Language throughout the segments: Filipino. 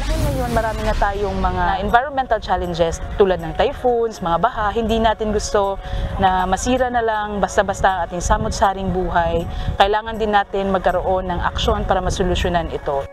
panahon ngayon, marami na tayong mga environmental challenges tulad ng typhoons, mga baha. Hindi natin gusto na masira na lang basta-basta ang ating samot-saring buhay. Kailangan din natin magkaroon ng aksyon para masolusyonan ito.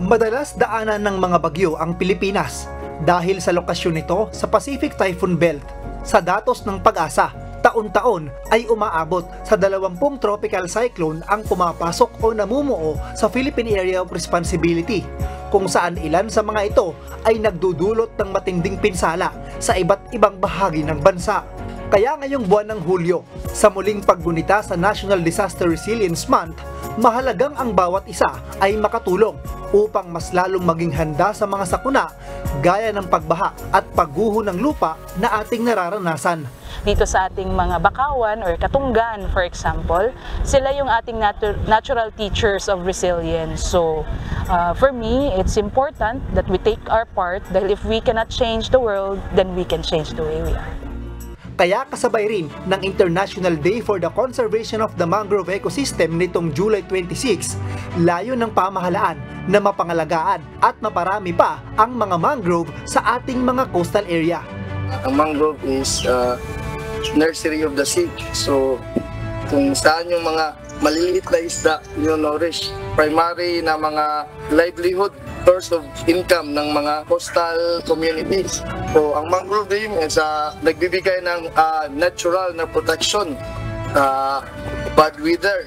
Madalas daanan ng mga bagyo ang Pilipinas dahil sa lokasyon nito sa Pacific Typhoon Belt. Sa datos ng Pag-asa, taon-taon ay umaabot sa 20 tropical cyclone ang pumapasok o namumuo sa Philippine Area of Responsibility, kung saan ilan sa mga ito ay nagdudulot ng matinding pinsala sa iba't ibang bahagi ng bansa. Kaya ngayong buwan ng Hulyo, sa muling paggunita sa National Disaster Resilience Month, mahalagang ang bawat isa ay makatulong upang mas lalong maging handa sa mga sakuna gaya ng pagbaha at pagguho ng lupa na ating nararanasan. Dito sa ating mga bakawan or katunggan, for example, sila yung ating natural teachers of resilience. So, for me, it's important that we take our part dahil if we cannot change the world, then we can change the way we are. Kaya kasabay rin ng International Day for the Conservation of the Mangrove Ecosystem nitong July 26, layo ng pamahalaan na mapangalagaan at maparami pa ang mga mangrove sa ating mga coastal area. Ang mangrove is nursery of the sea. So, kung saan yung mga maliliit na isda yung nourish, primary na mga livelihood source of income ng mga coastal communities. So, ang mangrove din is nagbibigay ng natural na protection, bad weather.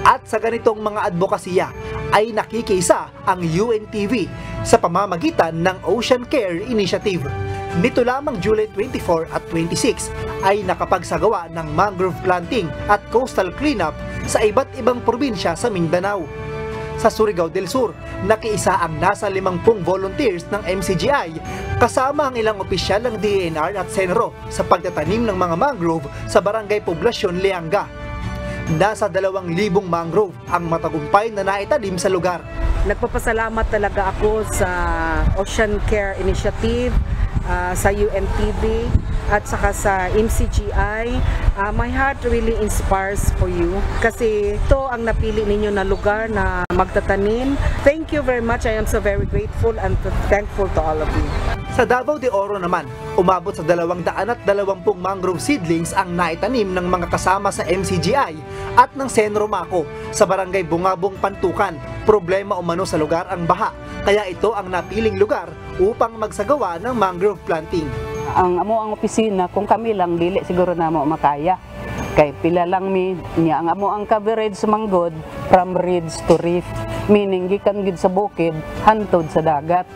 At sa ganitong mga advokasya ay nakikisa ang UNTV sa pamamagitan ng Ocean Care Initiative. Nito lamang July 24 at 26 ay nakapagsagawa ng mangrove planting at coastal cleanup sa iba't ibang probinsya sa Mindanao. Sa Surigao del Sur, nakiisa ang nasa 50 volunteers ng MCGI kasama ang ilang opisyal ng DENR at Senro sa pagtatanim ng mga mangrove sa Barangay Poblasyon, Lianga. Nasa 2,000 mangrove ang matagumpay na naitanim sa lugar. Nagpapasalamat talaga ako sa Ocean Care Initiative, sa UNTV at saka sa MCGI. My heart really inspires for you kasi ito ang napili ninyo na lugar na magtatanim. Thank you very much. I am so very grateful and thankful to all of you. Sa Davao de Oro naman, umabot sa 220 mangrove seedlings ang naitanim ng mga kasama sa MCGI at ng Senro Maco sa Barangay Bungabong, Pantukan. Problema umano sa lugar ang baha, kaya ito ang napiling lugar upang magsagawa ng mangrove planting. Ang amo ang opisina, kung kami lang dili siguro na mo makaya. Kay pila lang mi niya ang amo ang coverage manggod from ridge to reef, meaning gikan gid sa bukid hantod sa dagat.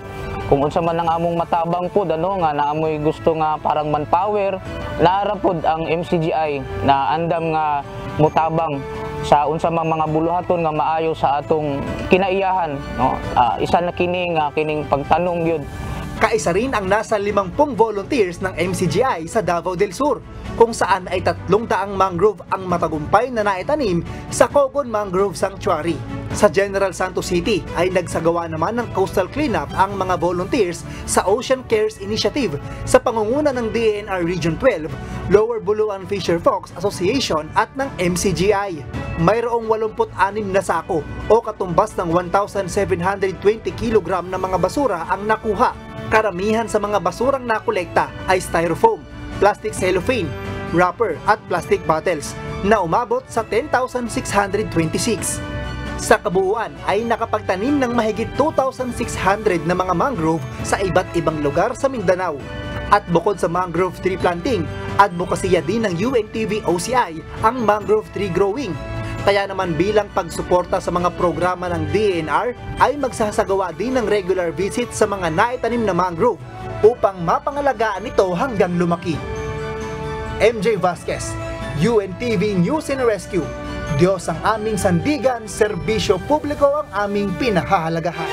Kung unsa man ang among matabang pud nga naamoy gusto nga parang manpower, naara pud ang MCGI na andam nga mutabang sa unsa man mga buluhaton nga maayo sa atong kinaiyahan, no? Isa na kining pagtanong gyud. Kaisa rin ang nasa 50 volunteers ng MCGI sa Davao del Sur, kung saan ay 300 mangrove ang matagumpay na naitanim sa Cogon Mangrove Sanctuary. Sa General Santos City ay nagsagawa naman ng coastal cleanup ang mga volunteers sa Ocean Cares Initiative sa pangunguna ng DENR Region 12, Lower Buluan Fisher Folks Association at ng MCGI. Mayroong 86 na sako o katumbas ng 1,720 kg na mga basura ang nakuha. Karamihan sa mga basurang nakolekta ay styrofoam, plastic cellophane, wrapper at plastic bottles na umabot sa 10,626. Sa kabuuan ay nakapagtanim ng mahigit 2,600 na mga mangrove sa iba't ibang lugar sa Mindanao. At bukod sa mangrove tree planting, advokasya din ng UNTV OCI ang mangrove tree growing. Kaya naman bilang pagsuporta sa mga programa ng DENR ay magsasagawa din ng regular visit sa mga naitanim na mangrove upang mapangalagaan ito hanggang lumaki. MJ Vasquez, UNTV News and Rescue. Diyos ang aming sandigan, serbisyo publiko ang aming pinahahalagahan.